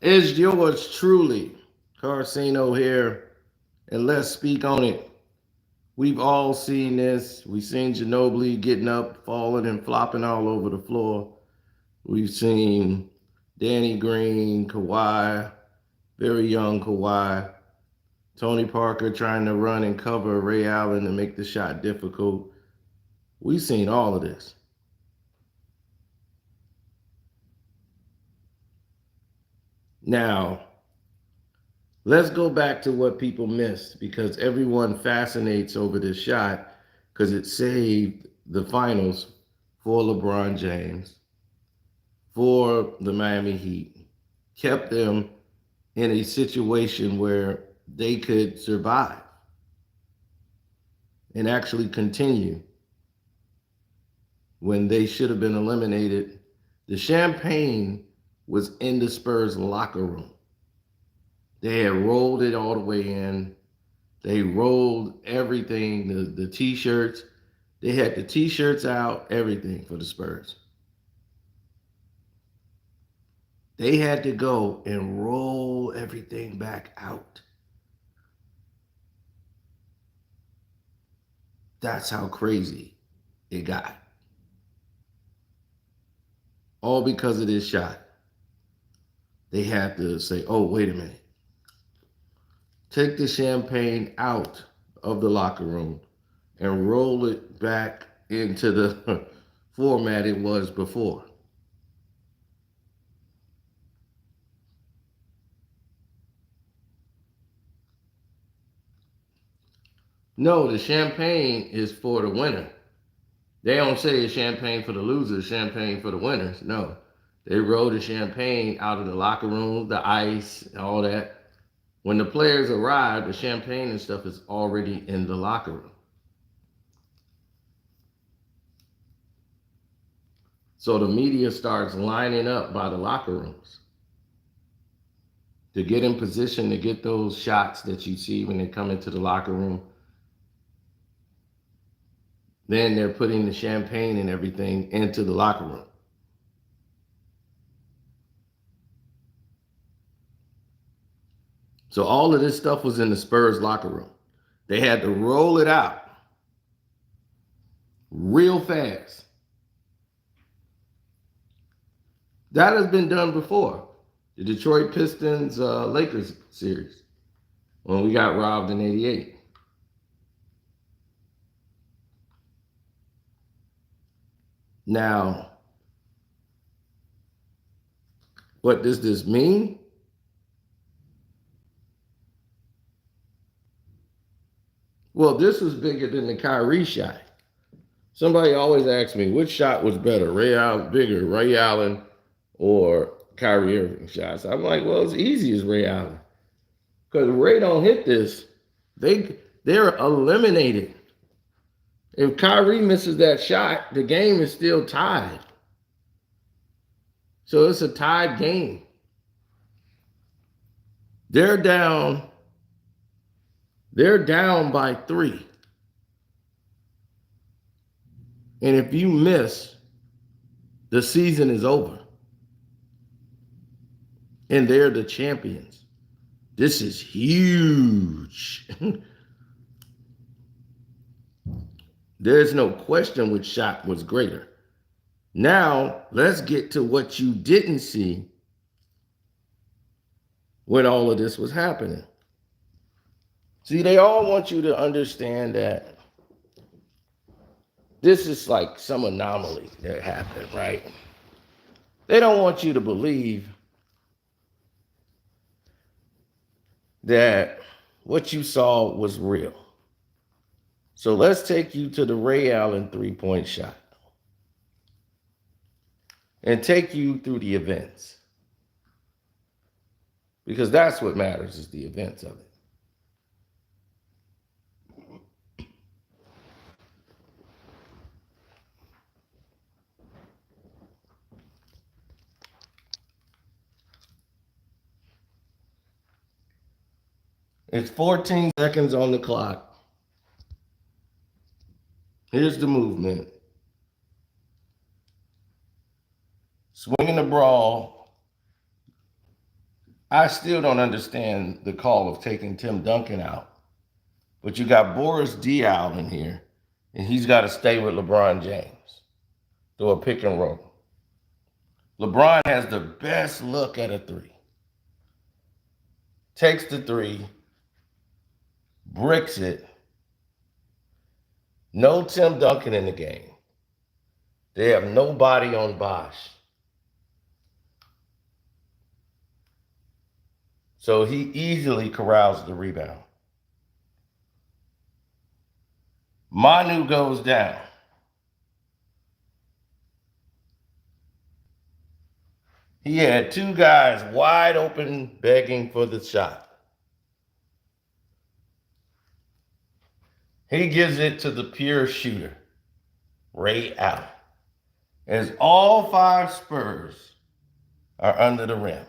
Is yours truly, Carcino here, and let's speak on it. We've all seen this. We've seen Ginobili getting up, falling, and flopping all over the floor. We've seen Danny Green, Kawhi, very young Kawhi, Tony Parker trying to run and cover Ray Allen and make the shot difficult. We've seen all of this. Now, let's go back to what people missed because everyone fascinates over this shot because it saved the finals for LeBron James, for the Miami Heat, kept them in a situation where they could survive and actually continue when they should have been eliminated. The champagne was in the Spurs locker room. They had rolled it all the way in. They rolled everything, the T-shirts. They had the T-shirts out, everything for the Spurs. They had to go and roll everything back out. That's how crazy it got. All because of this shot. They had to say, oh, wait a minute. Take the champagne out of the locker room and roll it back into the format it was before. No, the champagne is for the winner. They don't say it's champagne for the losers, champagne for the winners. No, they roll the champagne out of the locker room, the ice, all that. When the players arrive, the champagne and stuff is already in the locker room. So the media starts lining up by the locker rooms to get in position to get those shots that you see when they come into the locker room. Then they're putting the champagne and everything into the locker room. So all of this stuff was in the Spurs locker room. They had to roll it out real fast. That has been done before. The Detroit Pistons Lakers series when we got robbed in '88. Now, what does this mean? Well, this was bigger than the Kyrie shot. Somebody always asks me, which shot was better, Ray Allen or Kyrie Irving shots? I'm like, well, it's easy as Ray Allen. Because Ray don't hit this, they're eliminated. If Kyrie misses that shot, the game is still tied. So it's a tied game. They're down by 3. And if you miss, the season is over. And they're the champions. This is huge. There's no question which shot was greater. Now, let's get to what you didn't see when all of this was happening. See, they all want you to understand that this is like some anomaly that happened, right? They don't want you to believe that what you saw was real. So let's take you to the Ray Allen three-point shot and take you through the events. Because that's what matters, is the events of it. It's 14 seconds on the clock. Here's the movement. Swinging the ball. I still don't understand the call of taking Tim Duncan out. But you got Boris Diaw in here, and he's got to stay with LeBron James through a pick and roll. LeBron has the best look at a three. Takes the three, bricks it. No Tim Duncan in the game. They have nobody on Bosh. So he easily corrals the rebound. Manu goes down. He had two guys wide open begging for the shot. He gives it to the pure shooter, Ray Allen, as all five Spurs are under the rim.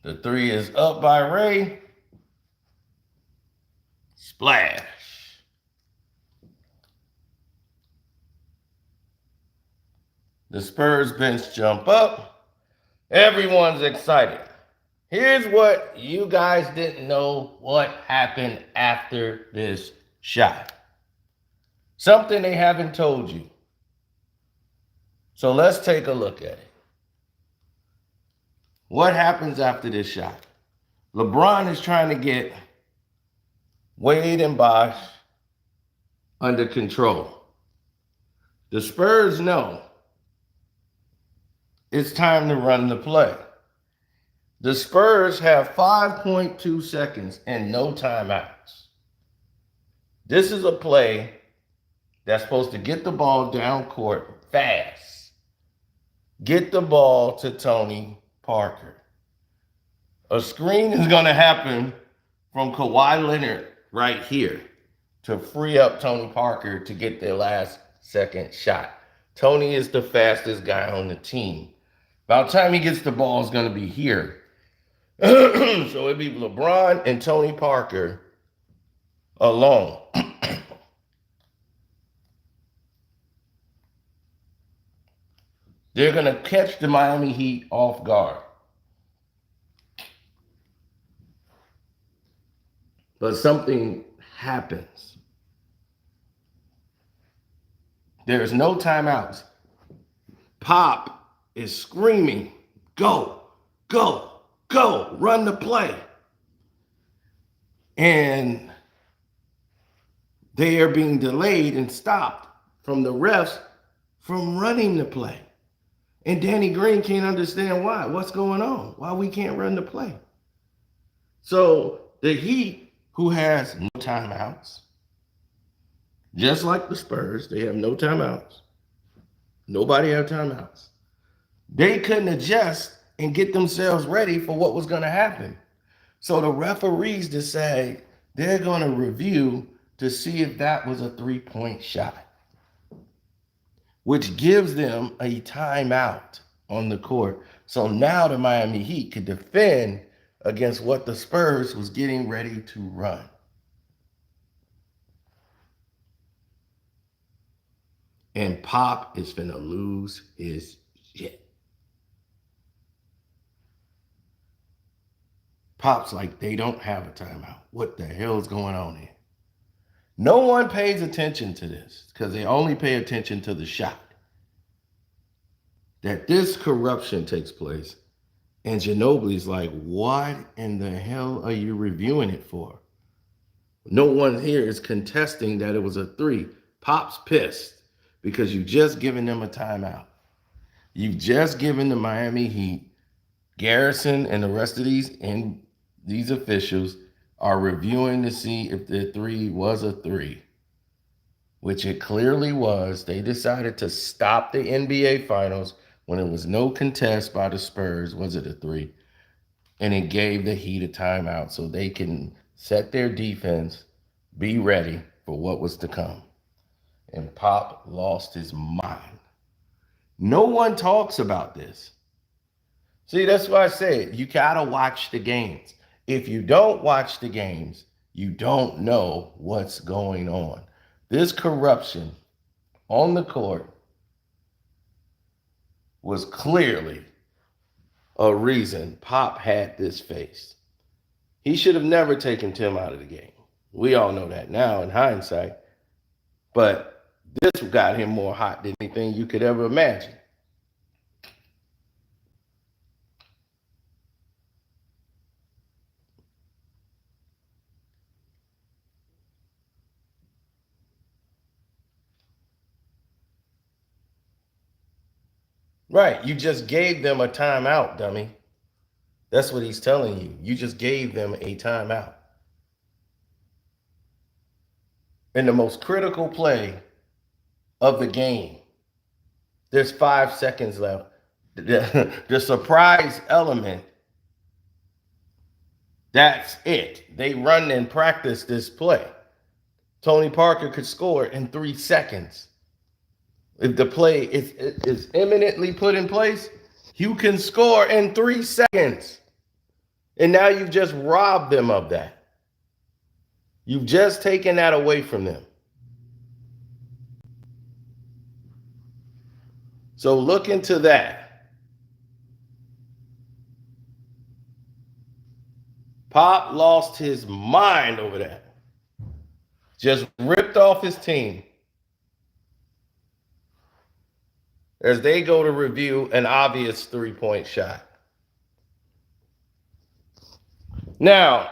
The three is up by Ray. Splash. The Spurs bench jump up. Everyone's excited. Here's what you guys didn't know what happened after this shot. Something they haven't told you. So let's take a look at it. What happens after this shot? LeBron is trying to get Wade and Bosh under control. The Spurs know it's time to run the play. The Spurs have 5.2 seconds and no timeouts. This is a play that's supposed to get the ball down court fast. Get the ball to Tony Parker. A screen is going to happen from Kawhi Leonard right here to free up Tony Parker to get their last second shot. Tony is the fastest guy on the team. By the time he gets the ball, it's going to be here. So it'd be LeBron and Tony Parker alone. They're going to catch the Miami Heat off guard. But something happens. There's no timeouts. Pop is screaming, go, go, go, run the play. And they are being delayed and stopped from the refs from running the play. And Danny Green can't understand why. What's going on? Why we can't run the play? So the Heat, who has no timeouts, just like the Spurs, they have no timeouts. Nobody have timeouts. They couldn't adjust and get themselves ready for what was going to happen. So the referees decide they're going to review to see if that was a three-point shot, which gives them a timeout on the court. So now the Miami Heat could defend against what the Spurs was getting ready to run. And Pop is finna lose his shit. Pop's like, they don't have a timeout. What the hell is going on here? No one pays attention to this because they only pay attention to the shot. That this corruption takes place. And Ginobili's like, what in the hell are you reviewing it for? No one here is contesting that it was a three. Pop's pissed because you've just given them a timeout. You've just given the Miami Heat, Garrison and the rest of these officials are reviewing to see if the three was a three, which it clearly was. They decided to stop the NBA Finals when it was no contest by the Spurs. Was it a three? And it gave the Heat a timeout so they can set their defense, be ready for what was to come. And Pop lost his mind. No one talks about this. See, that's why I said you gotta watch the games. If you don't watch the games, you don't know what's going on. This corruption on the court was clearly a reason Pop had this face. He should have never taken Tim out of the game. We all know that now in hindsight. But this got him more hot than anything you could ever imagine. Right, you just gave them a timeout, dummy. That's what he's telling you. You just gave them a timeout. In the most critical play of the game, there's 5 seconds left. The surprise element, that's it. They run and practice this play. Tony Parker could score in 3 seconds. If the play is imminently put in place, you can score in 3 seconds. And now you've just robbed them of that. You've just taken that away from them. So look into that. Pop lost his mind over that. Just ripped off his team as they go to review an obvious 3-point shot. Now,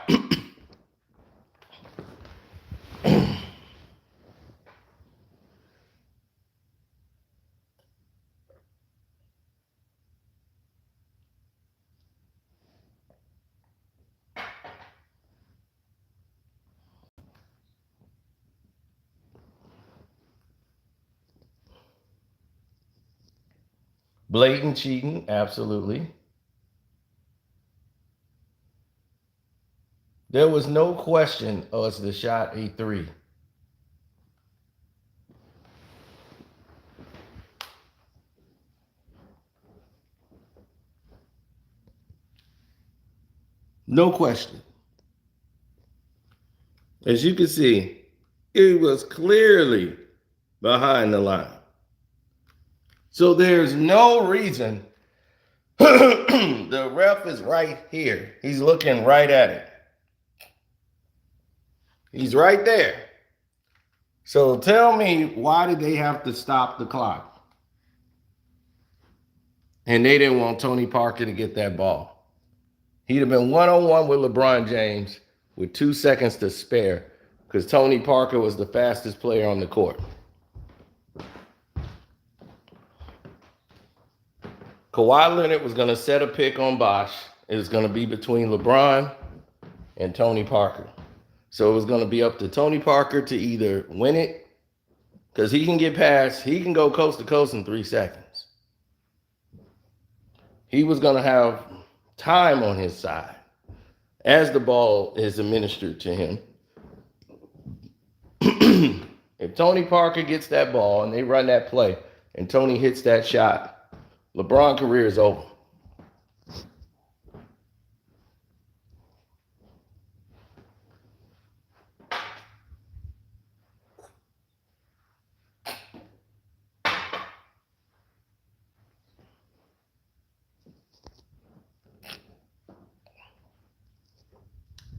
blatant cheating, absolutely. There was no question as the shot a 3. No question. As you can see, it was clearly behind the line. So there's no reason. The ref is right here. He's looking right at it. He's right there. So tell me, why did they have to stop the clock? And they didn't want Tony Parker to get that ball. He'd have been one-on-one with LeBron James with 2 seconds to spare because Tony Parker was the fastest player on the court. Kawhi Leonard was going to set a pick on Bosh. It was going to be between LeBron and Tony Parker. So it was going to be up to Tony Parker to either win it, because he can get past, he can go coast to coast in 3 seconds. He was going to have time on his side as the ball is administered to him. If Tony Parker gets that ball and they run that play and Tony hits that shot, LeBron's career is over.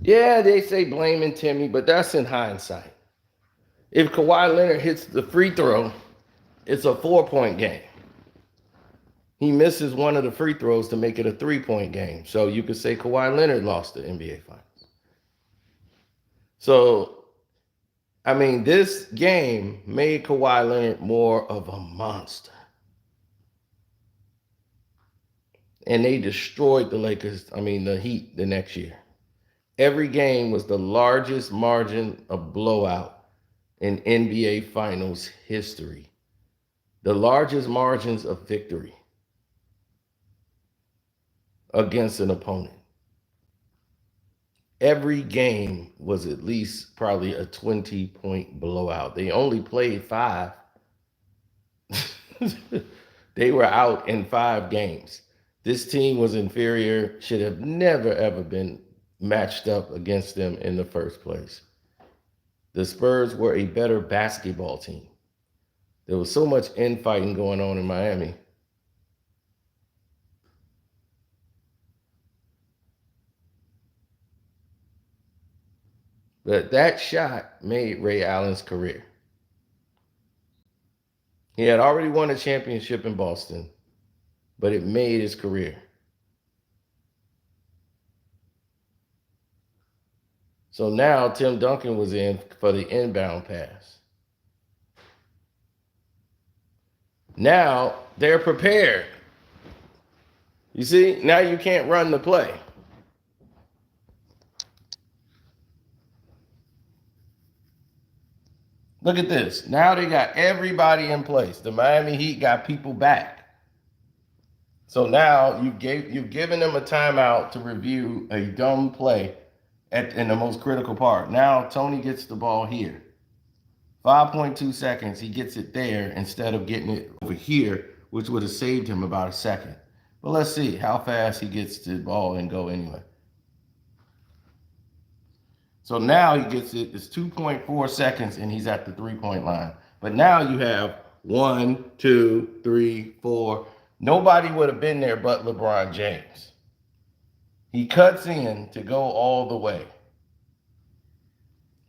Yeah, they say blaming Timmy, but that's in hindsight. If Kawhi Leonard hits the free throw, it's a 4-point game. He misses one of the free throws to make it a 3-point game. So you could say Kawhi Leonard lost the NBA Finals. So, I mean, this game made Kawhi Leonard more of a monster. And they destroyed the Lakers, the Heat the next year. Every game was the largest margin of blowout in NBA Finals history. The largest margins of victory against an opponent. Every game was at least probably a 20-point blowout. They only played 5. They were out in 5 games. This team was inferior, should have never, ever been matched up against them in the first place. The Spurs were a better basketball team. There was so much infighting going on in Miami. But that shot made Ray Allen's career. He had already won a championship in Boston, but it made his career. So now Tim Duncan was in for the inbound pass. Now they're prepared. You see, now you can't run the play. Look at this. Now they got everybody in place. The Miami Heat got people back. So now you've given them a timeout to review a dumb play in the most critical part. Now Tony gets the ball here. 5.2 seconds, he gets it there instead of getting it over here, which would have saved him about a second. But let's see how fast he gets the ball and go anyway. So now he gets it, it's 2.4 seconds and he's at the 3-point line. But now you have 1, 2, 3, 4. Nobody would have been there but LeBron James. He cuts in to go all the way.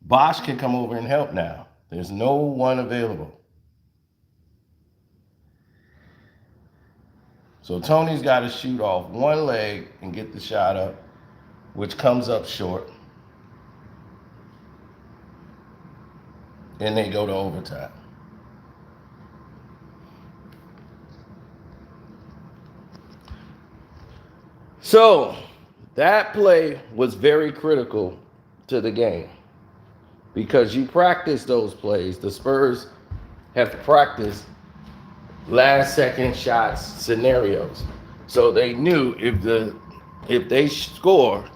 Bosh can come over and help now. There's no one available. So Tony's got to shoot off one leg and get the shot up, which comes up short. And they go to overtime. So that play was very critical to the game because you practice those plays. The Spurs have practiced last second shots scenarios. So they knew if they score,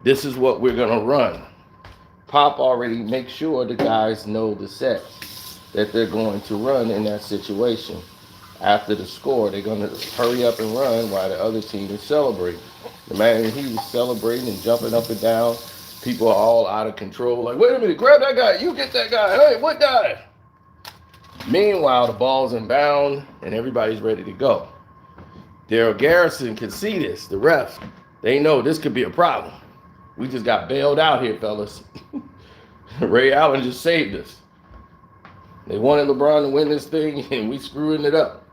this is what we're going to run. Pop already makes sure the guys know the set that they're going to run in that situation. After the score, they're going to hurry up and run while the other team is celebrating. The man, he was celebrating and jumping up and down. People are all out of control. Like, wait a minute, grab that guy. You get that guy. Hey, what guy? Meanwhile, the ball's inbound and everybody's ready to go. Daryl Garrison can see this. The refs, they know this could be a problem. We just got bailed out here, fellas. Ray Allen just saved us. They wanted LeBron to win this thing, and we screwing it up.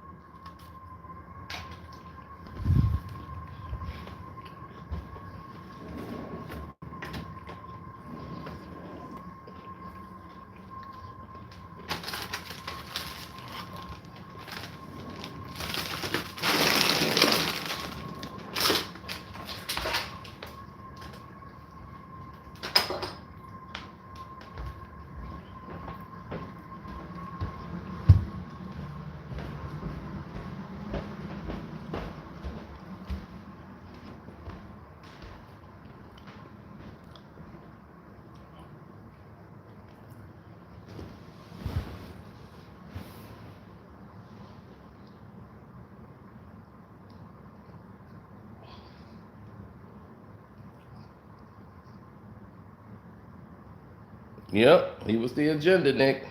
Yep, he was the agenda, Nick.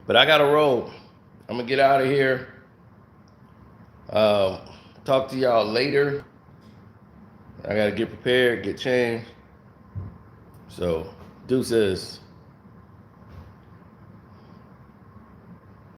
But I got to roll. I'm going to get out of here. Talk to y'all later. I got to get prepared, get changed. So, deuces.